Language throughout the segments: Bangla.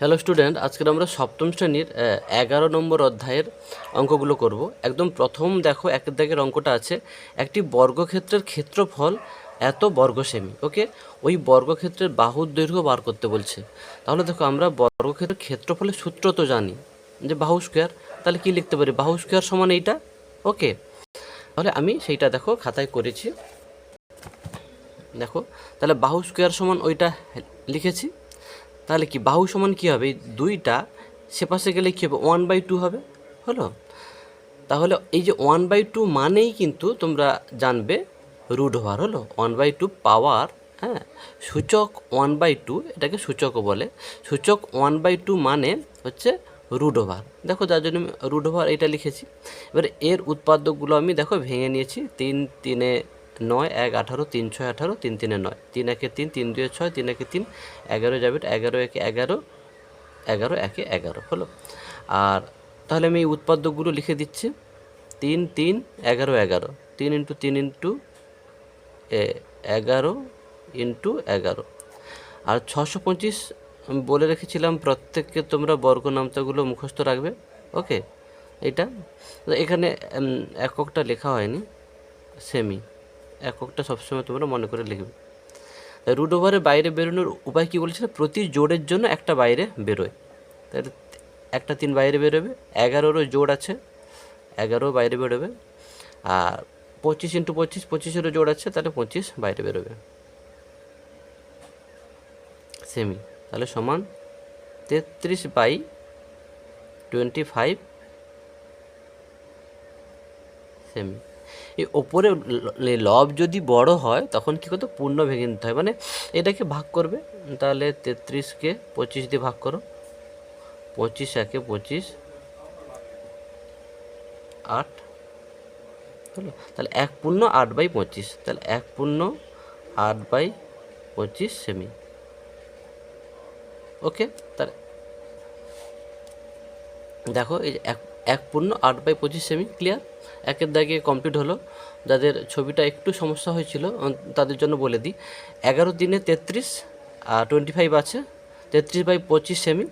হ্যালো স্টুডেন্ট, আজকের আমরা সপ্তম শ্রেণীর 11 নম্বর অধ্যায়ের অঙ্কগুলো করব। একদম প্রথম দেখো একের দাগের অঙ্কটা আছে, একটি বর্গক্ষেত্রের ক্ষেত্রফল এত বর্গ সেমি। ওকে, ওই বর্গক্ষেত্রের বাহুর দৈর্ঘ্য বার করতে বলছে। তাহলে দেখো, আমরা বর্গক্ষেত্রের ক্ষেত্রফলের সূত্র তো জানি যে বাহু স্কোয়ার। তাহলে কি লিখতে পারি? বাহু স্কোয়ার সমান এইটা। ওকে, তাহলে আমি সেইটা দেখো খাতায় করেছি। দেখো, তাহলে বাহু স্কোয়ার সমান ওইটা লিখেছি। তাহলে কি বাহু সমান কী হবে? দুইটা সেপাশে গেলে কী হবে? 1/2 হবে। হলো? তাহলে এই যে 1/2 মানেই কিন্তু তোমরা জানবে রুট ওভার। হলো 1/2 পাওয়ার, হ্যাঁ, সূচক 1/2, এটাকে সূচকও বলে। সূচক 1/2 মানে হচ্ছে রুট ওভার। দেখো, যার জন্য আমি রুট ওভার এটা লিখেছি। এবার এর উৎপাদকগুলো আমি দেখো ভেঙে নিয়েছি। 3 3 9, 1 18, 3 6 18, 3 3 9, 3 1 3, 3 2 6, 3 1 3, 11 যাবে, 11 1 11, 11 1 11। হলো? আর তাহলে আমি এই উৎপাদকগুলো লিখে দিচ্ছি। 3 3 11 11, 3 ইন্টু 3 ইন্টু 11 ইন্টু 11। আর 625 আমি বলে রেখেছিলাম প্রত্যেককে তোমরা বর্গ নামতাগুলো মুখস্থ রাখবে। ওকে, এটা এখানে এককটা লেখা হয়নি, সেমি। এককটা সবসময় তোমরা মনে করে লিখবে। রুট ওভারের বাইরে বেরোনোর উপায় কী বলেছিল? প্রতি জোড়ের জন্য একটা বাইরে বেরোয়। তাহলে একটা 3 বাইরে বেরোবে, 11রও জোড় আছে, 11 বাইরে বেরোবে। আর 25 ইন্টু 25, 25এরও জোড় আছে, তাহলে 25 বাইরে বেরোবে, সেমি। তাহলে সমান 33/25 সেমি। এই ওপরে লব যদি বড় হয় তখন কী করতে? পূর্ণ ভেঙে নিতে হয়, মানে এটাকে ভাগ করবে। তাহলে 33কে 25 দিয়ে ভাগ করো। 25 একে 25, 8 হলো। তাহলে 1/8/25, তাহলে 1/8/25 সেমি। ওকে, তাহলে দেখো এই যে 1/8/25 সেমি। ক্লিয়ার? একের দাগে কমপ্লিট হলো। যাদের ছবিটা একটু সমস্যা হয়েছিল তাদের জন্য বলে দিই। 11 3 33, 25 আছে, 33/25 সেমি।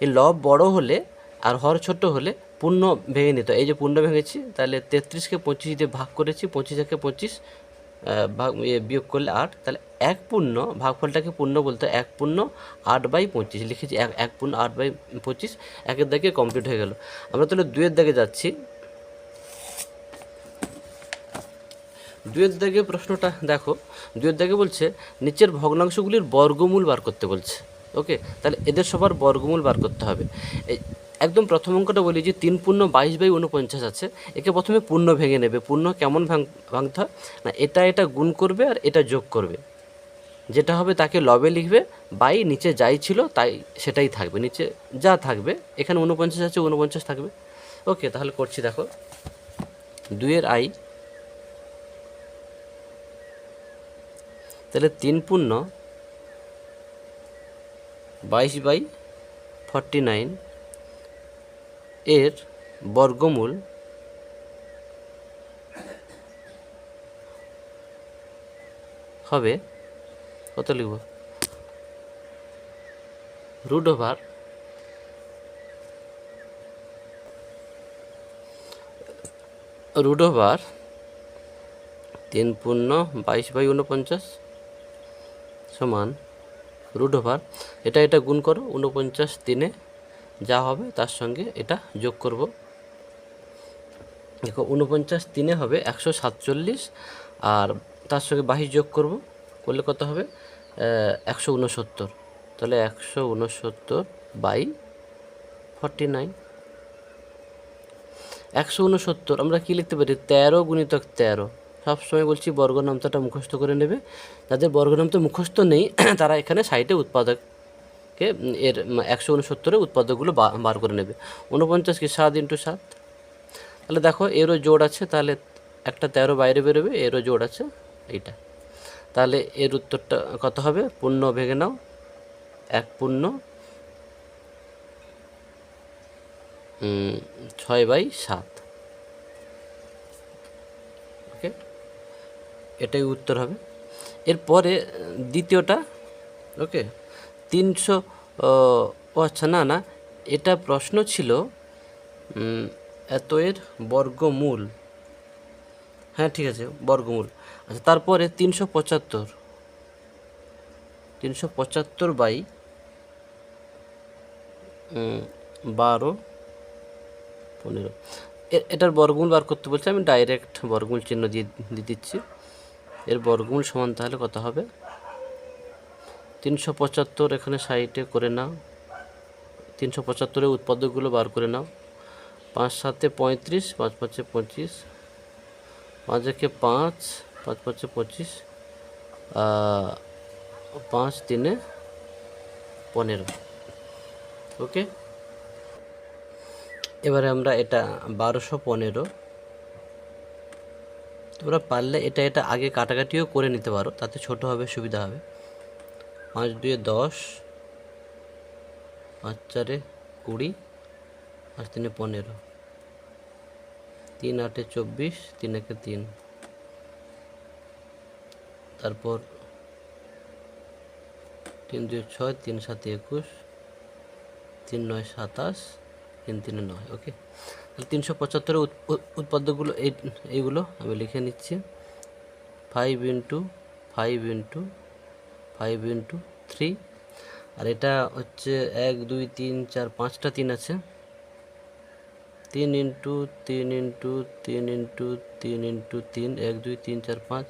এই লব বড় হলে আর হর ছোট হলে পূর্ণ ভেঙে নিত। এই যে পূর্ণ ভেঙেছি, তাহলে 33কে 25 দিয়ে ভাগ করেছি, 25 একে 25, ভাগ বিয়োগ করলে 8। তাহলে 1 ভাগফলটাকে পূর্ণ বলতে 1/8/25 লিখেছি। 1/8/25 একের দাগে কমপ্লিট হয়ে গেল। আমরা তাহলে 2-এর দাগে যাচ্ছি। 2-এর দাগে প্রশ্নটা দেখো। 2-এর দাগে বলছে নিচের ভগ্নাংশগুলির বর্গমূল বার করতে বলছে। ওকে, তাহলে এদের সবার বর্গমূল বার করতে হবে। এই একদম প্রথম অঙ্কটা বলি যে 3×22/49 আছে। একে প্রথমে পূর্ণ ভেঙে নেবে। পূর্ণ কেমন ভাঙতে হয় না, এটা গুণ করবে আর এটা যোগ করবে। যেটা হবে তাকে লবে লিখবে, বাই নিচে যাই ছিল তাই সেটাই থাকবে, নিচে যা থাকবে। এখানে 49 আছে, 49 থাকবে। ওকে, তাহলে করছি দেখো। 2-এর আই, তাহলে 3×22/49 এর বর্গমূল হবে কত? লিখব রুট ওভার 3×22/49 সমান রুট ওভার এটা গুণ করো। 49 3-এ যা হবে তার সঙ্গে এটা যোগ করব। দেখো 49 3-এ হবে 147, আর তার সঙ্গে 22 যোগ করব, করলে কত হবে? 169। তাহলে 169/49। 169 আমরা কী লিখতে পারি? 13×13। সবসময় বলছি বর্গনামতাটা মুখস্থ করে নেবে। যাদের বর্গনামতা মুখস্থ নেই তারা এখানে সাইডে উৎপাদককে এর 169-এর উৎপাদকগুলো বার করে নেবে। 49 কি 7 × 7। তাহলে দেখো এরও জোড় আছে, তাহলে একটা 13 বাইরে বেরোবে, এরও জোড় আছে এইটা। তাহলে এর উত্তরটা কত হবে? পূর্ণ ভেঙে নাও, 1/6/7। ওকে, এটাই উত্তর হবে। এরপরে দ্বিতীয়টা। ওকে, 300 ও আচ্ছা, না না, এটা প্রশ্ন ছিল এত এর বর্গমূল। হ্যাঁ ঠিক আছে, বর্গমূল। আচ্ছা, তারপরে 375 বাই 12 15, এটার বর্গমূল বার করতে বলছে। আমি ডাইরেক্ট বর্গমূল চিহ্ন দিয়ে দিচ্ছি। এর বর্গমূল সমান তাহলে কত হবে? 375 এখানে সাইডে করে নাও, 375-এর উৎপাদকগুলো বার করে নাও। 5 7 35, 5 5 25, 5 1 5, 5 5 25, 5 3 15। ওকে, এবারে আমরা এটা 1215। তোমরা পারলে এটা আগে কাটাকাটিও করে নিতে পারো, তাতে ছোট হবে, সুবিধা হবে। 5 2 10, 5 4 20, 5 3 15, 3 8 24, 3 1 3, তারপর 3 2 6, 3 7 21, 3 9 27, 3 3 9। ওকে, তাহলে 375-এর উৎপাদকগুলো এইগুলো আমি লিখে নিচ্ছি। 5 × 5 × 5 × 3, আর এটা হচ্ছে 1 2 3 4 5টা 3 আছে। 3 × 3 × 3 × 3 × 3, 1 2 3 4 5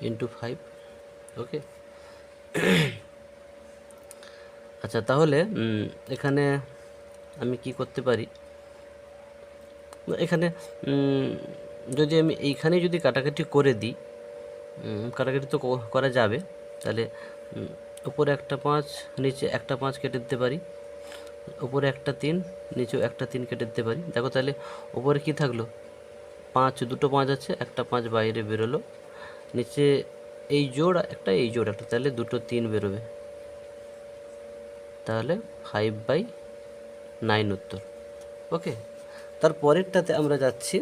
× 5। ওকে, আচ্ছা, তাহলে এখানে আমি কি করতে পারি? এখানে যদি আমি এইখানে যদি কাটাকাটি করে দিই, কাটাকাটি তো করা যাবে, তাহলে উপরে একটা 5, নিচে একটা 5 কেটে দিতে পারি। উপরে একটা 3, নিচেও একটা 3 কেটে দিতে পারি। দেখো তাহলে উপরে কি থাকলো? 5, দুটো 5 আছে, একটা 5 বাইরে বেরোলো। নিচে এই জোড় একটা, এই জোড় একটা, তাহলে দুটো 3 বেরোবে। তাহলে 5/9 উত্তর। ওকে, তার পরেরটাতে আমরা যাচ্ছি।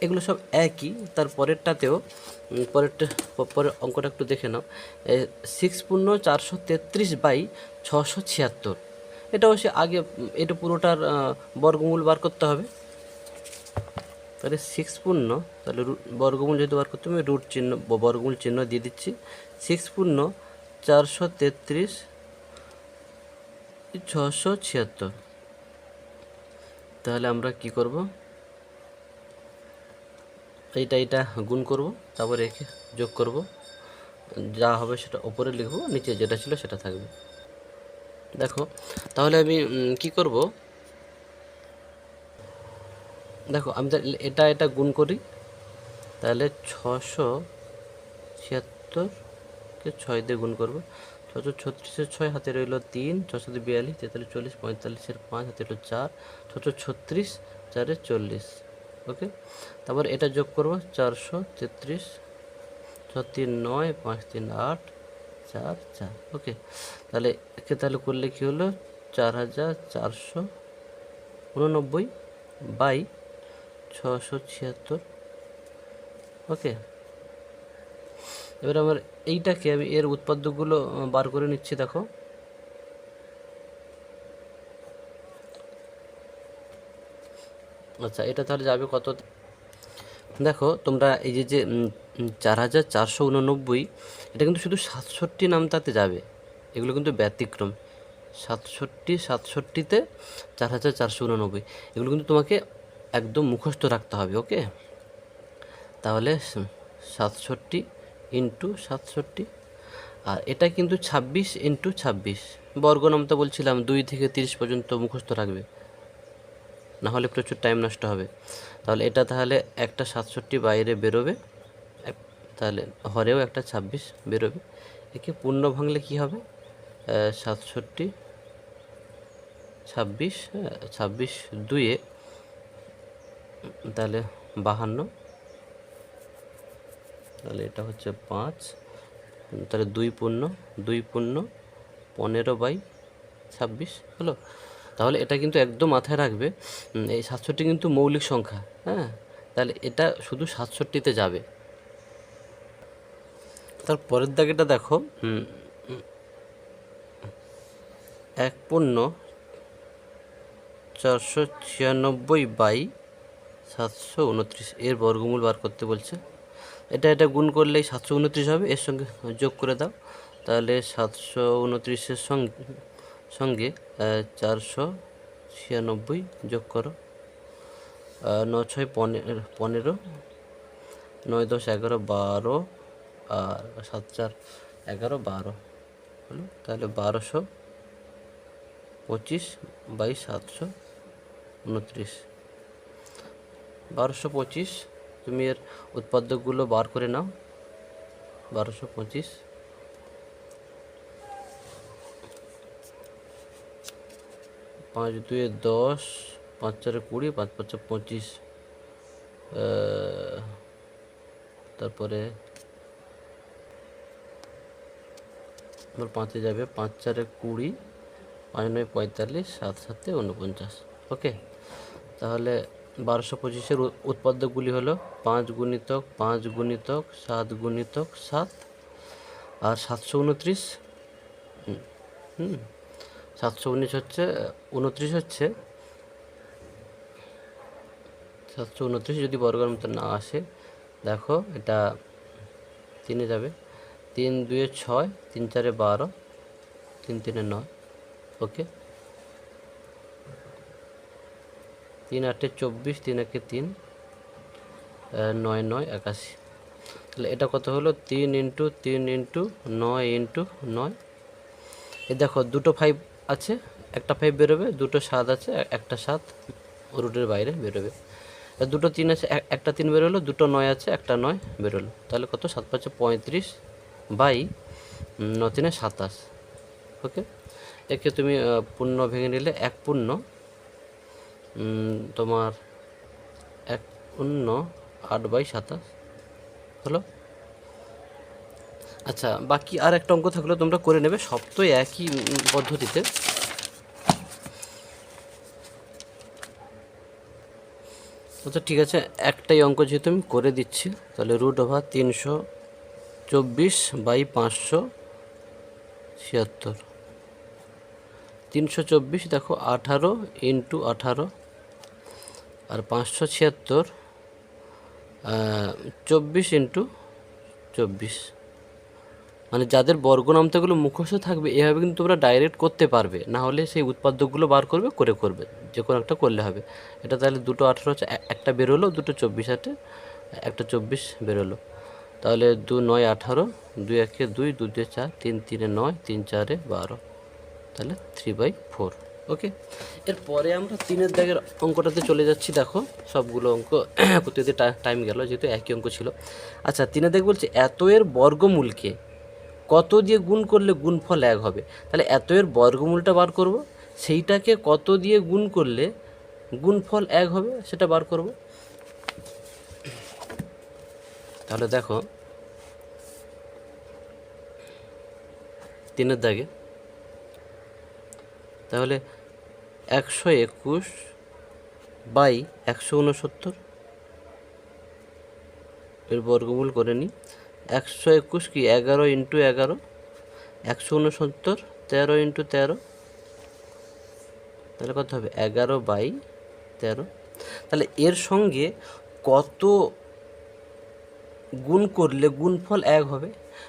এগুলো সব একই। তার পরেরটাতেও পরের অঙ্কটা একটু দেখে নাও। 6 পূর্ণ 433/676। এটা অবশ্যই আগে এটা পুরোটার বর্গমূল বার করতে হবে। তাহলে 6 পূর্ণ, তাহলে বর্গমূল যেহেতু বার করতে হবে, রুট চিহ্ন, বর্গমূল চিহ্ন দিয়ে দিচ্ছি। 6 পূর্ণ 433/676। তাহলে আমরা কি করব? এইটা গুণ করব, তারপর একে যোগ করব, যা হবে সেটা উপরে লিখব, নিচে যেটা ছিল সেটা থাকবে। দেখো তাহলে আমি কি করব? দেখো আমি এটা গুণ করি, তাহলে 676-কে 6 দিয়ে গুণ করব। 636-এর 6 হাতে রইল 3, 642, 43, 40, 45-এর 5 হাতে রইল 4, 636, 4-এ 40। ওকে, তারপর এটা যোগ করব, 433, 6 3 9, 5 3 8, 4 4। ওকে, তাহলে একে তাহলে করলে কী হলো? 4489/676। ওকে, এবার আমার এইটাকে আমি এর উৎপাদ্যগুলো বার করে নিচ্ছি। দেখো আচ্ছা, এটা তাহলে যাবে কত? দেখো তোমরা এই যে 4489, এটা কিন্তু শুধু 67 নামটাতে যাবে, এগুলো কিন্তু ব্যতিক্রম। 67তে 4489, এগুলো কিন্তু তোমাকে একদম মুখস্থ রাখতে হবে। ওকে, তাহলে 67 × 67, আর এটা কিন্তু 26 × 26। বর্গ নামটা বলছিলাম 2 থেকে 30 পর্যন্ত মুখস্থ রাখবে, না হলে প্রচুর টাইম নষ্ট হবে। তাহলে এটা তাহলে একটা 67 বাইরে বেরোবে, তাহলে হরেও একটা 26 বেরোবে। একে পূর্ণ ভাঙলে কি হবে? 67 26, 26 2-এ তাহলে 52, তাহলে এটা হচ্ছে 5, তাহলে 2 পূর্ণ 15/26 হলো। তাহলে এটা কিন্তু একদম মাথায় রাখবে, এই 67 কিন্তু মৌলিক সংখ্যা। হ্যাঁ, তাহলে এটা শুধু 67-তে যাবে। তার পরের দাগেটা দেখো, 1/496/729 এর বর্গমূল বার করতে বলছে। এটা গুণ করলেই 729 হবে, এর সঙ্গে যোগ করে দাও, তাহলে 729-এর সঙ্গে 496 যোগ করো, 9×6 = 15, 9×10 = 12, আর 7×4 = 12 হলো। তাহলে 1225/729, 1225। তুমি এর উৎপাদকগুলো বার করে নাও। 1225, 5×2 = 10, 5×4 = 20, 5×5 = 25, তারপরে 5-এ যাবে, 5×4 = 20, 5×9 = 45, 7×7 = 49। ওকে, তাহলে 1225-এর উৎপাদকগুলি হলো 5×5×7×7 আর 729। 729 হচ্ছে 729 যদি বর্গের মতো না আসে, দেখো এটা 3-এ যাবে, 3×2 = 6, 3×4 = 12, 3×3 = 9। ওকে, 3×8 = 24, 3×1 = 3, 9×9 = 81। তাহলে এটা কত হলো? 3 × 3 × 9 × 9। এই দেখো দুটো 5 আছে, একটা 5 বেরোবে, দুটো 7 আছে, একটা 7 রুটের বাইরে বেরোবে। দুটো 3 আছে, একটা 3 বেরোলো, দুটো 9 আছে, একটা 9 বেরোলো। তাহলে কত? 7×5 = 35, 9×3 = 27। ওকে, একে তুমি পূর্ণ ভেঙে নিলে, 1 পূর্ণ তোমার 1 পূর্ণ 8/27 হলো। আচ্ছা, বাকি আর একটা অঙ্ক থাকলে তোমরা করে নেবে, সব তো একই পদ্ধতিতে। আচ্ছা ঠিক আছে, একটাই অঙ্ক যেহেতু আমি করে দিচ্ছি, তাহলে √324/576। 324 দেখো 18 × 18, আর 576 24 × 24। মানে যাদের বর্গনামতাগুলো মুখস্থ থাকবে, এভাবে কিন্তু তোমরা ডাইরেক্ট করতে পারবে, না হলে সেই উৎপাদ্যগুলো বার করবে, যে কোনো একটা করলে হবে। এটা তাহলে দুটো 18 হচ্ছে, একটা বেরোলো, দুটো 24 আছে, একটা 24 বেরোলো। তাহলে 2×9 = 18, 2×1 = 2, 2×2 = 4, 3×3 = 9, 3×4 = 12, তাহলে 3/4। ওকে, এরপরে আমরা 3-এর দাগের অঙ্কটাতে চলে যাচ্ছি। দেখো সবগুলো অঙ্ক করতে টাইম গেল, যেহেতু একই অঙ্ক ছিল। আচ্ছা, 3-এর দাগ বলছে এত এর বর্গমূলকে কত দিয়ে গুণ করলে গুণফল 1 হবে। তাহলে এত এর বর্গমূলটা বার করব, সেইটাকে কত দিয়ে গুণ করলে গুণফল 1 হবে সেটা বার করব। তাহলে দেখো 3-এর দাগে, তাহলে 121/169 এর বর্গমূল করে নিই। 121 কি? 11 × 11, 169 13 × 13, তাহলে কত হবে? 11/13। তাহলে এর সঙ্গে কত গুণ করলে গুণফল 1 হবে?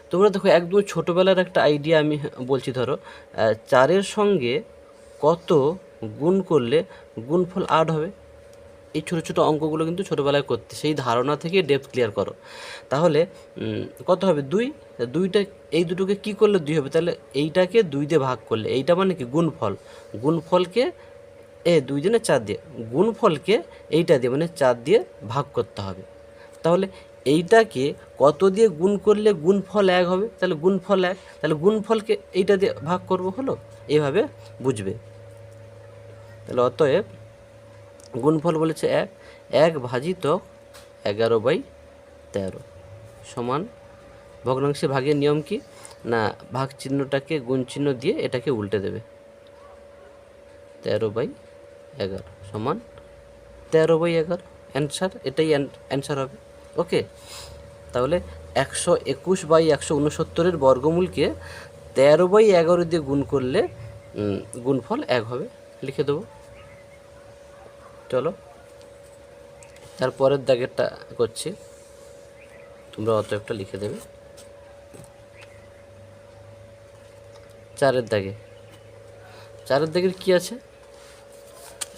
তোমরা দেখো, একদম ছোটোবেলার একটা আইডিয়া আমি বলছি। ধরো 4-এর সঙ্গে কত গুণ করলে গুণফল 8 হবে। এই ছোটো ছোটো অঙ্কগুলো কিন্তু ছোটোবেলায় করতে, সেই ধারণা থেকে ডেপথ ক্লিয়ার করো। তাহলে কত হবে? 2। 2টা এই দুটোকে কী করলে 2 হবে? তাহলে এইটাকে 2 দিয়ে ভাগ করলে, এইটা মানে কি? গুণফলকে 2 × 4 দিয়ে, গুণফলকে এইটা দিয়ে মানে 4 দিয়ে ভাগ করতে হবে। তাহলে এইটাকে কত দিয়ে গুণ করলে গুণফল 1 হবে? তাহলে গুণফল 1, তাহলে গুণফলকে এইটা দিয়ে ভাগ করব, হলো। এইভাবে বুঝবে। তাহলে অতএব গুণফল বলেছে 1, 1/11/13 সমান, ভগ্নাংশে ভাগের নিয়ম কি? না, ভাগ চিহ্নটাকে গুণ চিহ্ন দিয়ে এটাকে উল্টে দেবে। 13/11 সমান 13/11 অ্যান্সার, এটাই অ্যান্সার হবে। ওকে, তাহলে 121/169 বর্গমূলকে 13/11 দিয়ে গুণ করলে গুণফল 1 হবে, লিখে দেবো। চলো তারপরের দাগেরটা করছি, তোমরা অতএবটা লিখে দেবে। 4-এর দাগের কি আছে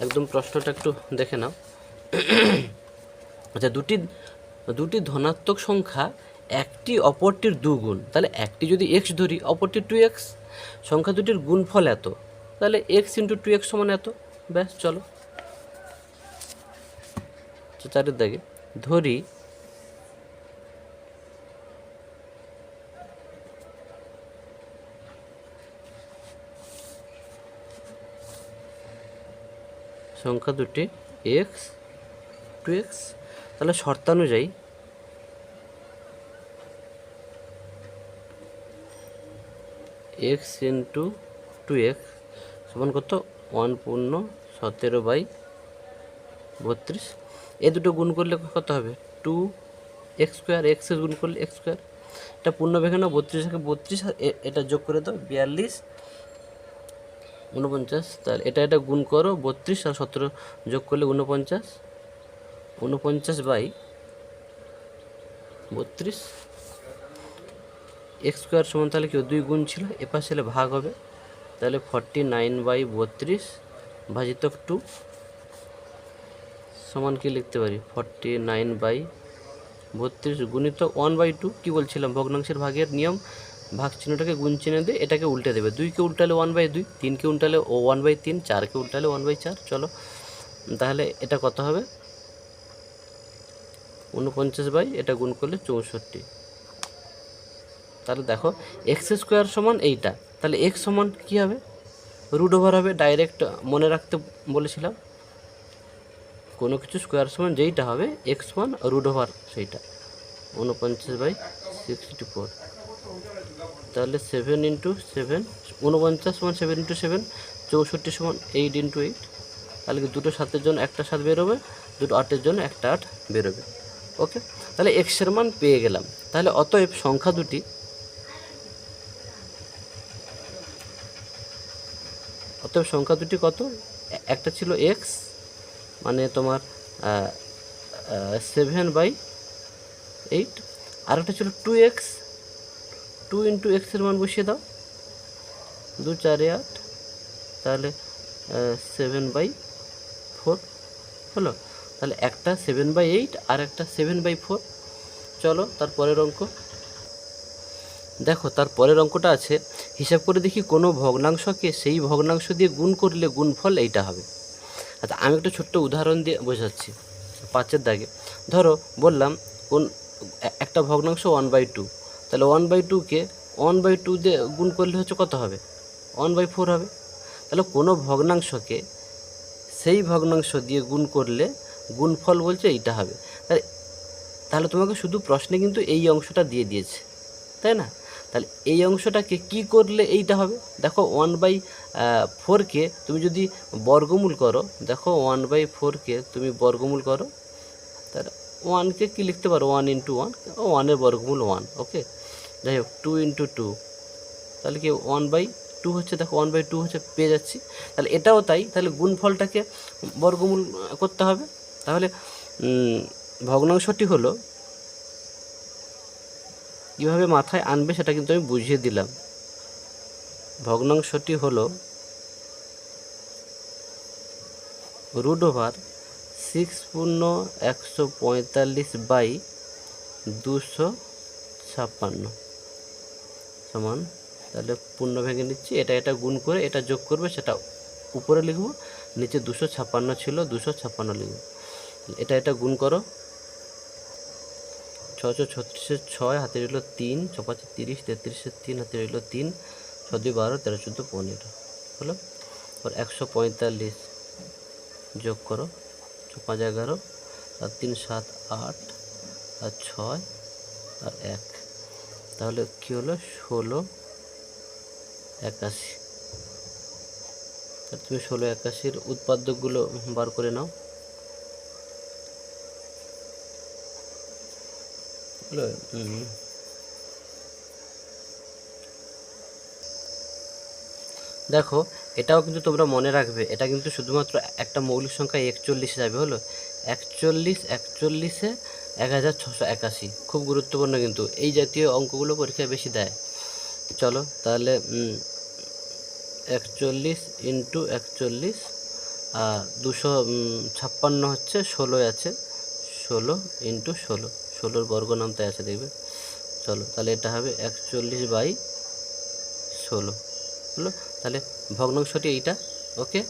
একদম প্রশ্নটা একটু দেখে নাও। আচ্ছা, দুটি ধনাত্মক সংখ্যা একটি অপরটির দুগুণ, তাহলে একটি যদি এক্স ধরি, অপরটি 2x, সংখ্যা দুটির গুণফল এত, তাহলে x × 2x সমান এত। ব্যাস, চলো 4-এর দাগে ধরি সংখ্যা দুটি x 2x, তাহলে শর্তানুযায়ী x × 2x সমান কত, 1/17/32। এই দুটো গুণ করলে কত হবে, 2x², x গুণ করলে x²। এটা পূর্ণ ভেঙে নাও, 32 এটা যোগ করে দাও, 42 49। তাহলে এটা গুণ করো, 32 আর 17 যোগ করলে 49, 49/32। x² সমান তাহলে কি 2 গুণ ছিল, এপাশে এলে ভাগ হবে, তাহলে 49/32 ভাজিতক 2 সমান কি লিখতে পারি, 49/32 গুণিতক 1/2। কী বলছিলাম, ভগ্নাংশের ভাগের নিয়ম, ভাগ চিহ্নটাকে গুণ চিহ্ন দিয়ে এটাকে উল্টে দেবে। 2কে উল্টালে 1/2, 3কে উল্টালে 1/3, 4কে উল্টালে 1/4। চলো তাহলে এটা কত হবে, 49 এটা গুণ করলে 64। তাহলে দেখো x² সমান এইটা, তাহলে x সমান কী হবে, √ওভার হবে। ডাইরেক্ট মনে রাখতে বলেছিলাম, কোনো কিছু স্কোয়ার সমান যেইটা হবে x সমান √ওভার সেইটা, 49/64। তাহলে 7 × 7, 49 সমান 7 × 7, 64 সমান 8 × 8। তাহলে কি দুটো 7-এর জন্য একটা 7 বেরোবে, দুটো 8-এর জন্য একটা 8 বেরোবে। ওকে, তাহলে এক্সের মান পেয়ে গেলাম। তাহলে অতএব সংখ্যা দুটি কত, একটা ছিল x মানে তোমার 7/8, আর একটা ছিল 2x, 2 × x এর মান বসিয়ে দাও, 2 4 8, তাহলে 7/4 হলো। তাহলে একটা 7/8 আর একটা 7/4। চলো তারপরের অঙ্ক দেখো, তারপরের অঙ্কটা আছে, হিসাব করে দেখি কোনো ভগ্নাংশকে সেই ভগ্নাংশ দিয়ে গুণ করলে গুণফল এইটা হবে। আচ্ছা, আমি একটা ছোট্ট উদাহরণ দিয়ে বোঝাচ্ছি। 5-এর দাগে ধরো বললাম একটা ভগ্নাংশ 1/2, তাহলে 1/2কে 1/2 দিয়ে গুণ করলে হচ্ছে কত হবে, 1/4 হবে। তাহলে কোনো ভগ্নাংশকে সেই ভগ্নাংশ দিয়ে গুণ করলে গুণফল বলছে এইটা হবে। তাহলে তোমাকে শুধু প্রশ্নে কিন্তু এই অংশটা দিয়ে দিয়েছে, তাই না? তাহলে এই অংশটাকে কি করলে এইটা হবে, দেখো 1/4কে তুমি যদি বর্গমূল করো, দেখো 1/4কে তুমি বর্গমূল করো, তাহলে 1কে কী লিখতে পারো, 1 × 1, 1-এর বর্গমূল 1। ওকে, যাই হোক 2 × 2, তাহলে কি 1/2 হচ্ছে, দেখো 1/2 হচ্ছে, পেয়ে যাচ্ছি। তাহলে এটাও তাই, তাহলে গুণফলটাকে বর্গমূল করতে হবে। তাহলে ভগ্নাংশটি হলো, কীভাবে মাথায় আনবে সেটা কিন্তু আমি বুঝিয়ে দিলাম। ভগ্নাংশটি হলো √6 পূর্ণ 145/256 সমান, তাহলে পূর্ণ ভেঙে নিচ্ছি, এটা গুণ করে এটা যোগ করবে, সেটা উপরে লিখব, নিচে 256 ছিল 256 লিখব। এটা গুণ করো, 6 × 36 6, হাতে রইল 3, 6 × 5 = 30, 33 3, হাতে রইল 3, 6 × 2 12, 13 14 15 হলো। আর 145 যোগ করো, 6 × 5 11, আর 3 7 8, আর 6 আর 1, তাহলে কী হলো, 1681। তাহলে তুমি 1681-র উৎপাদকগুলো বার করে নাও। দেখো এটাও কিন্তু তোমরা মনে রাখবে, এটা কিন্তু শুধুমাত্র একটা মৌলিক সংখ্যা 41 যাবে, হলো 41 1681, খুব গুরুত্বপূর্ণ কিন্তু এই জাতীয় অঙ্কগুলো পরীক্ষায় বেশি দেয়। চলো তাহলে 41 ইন্টু 41 আর 256 হচ্ছে 16 আছে, 16 ইন্টু 16, 16 বর্গ নামতে আছে দেখবে। চলো তাহলে এটা হবে 41/16, হলো। তাহলে ভগ্নাংশটি এইটা, ওকে।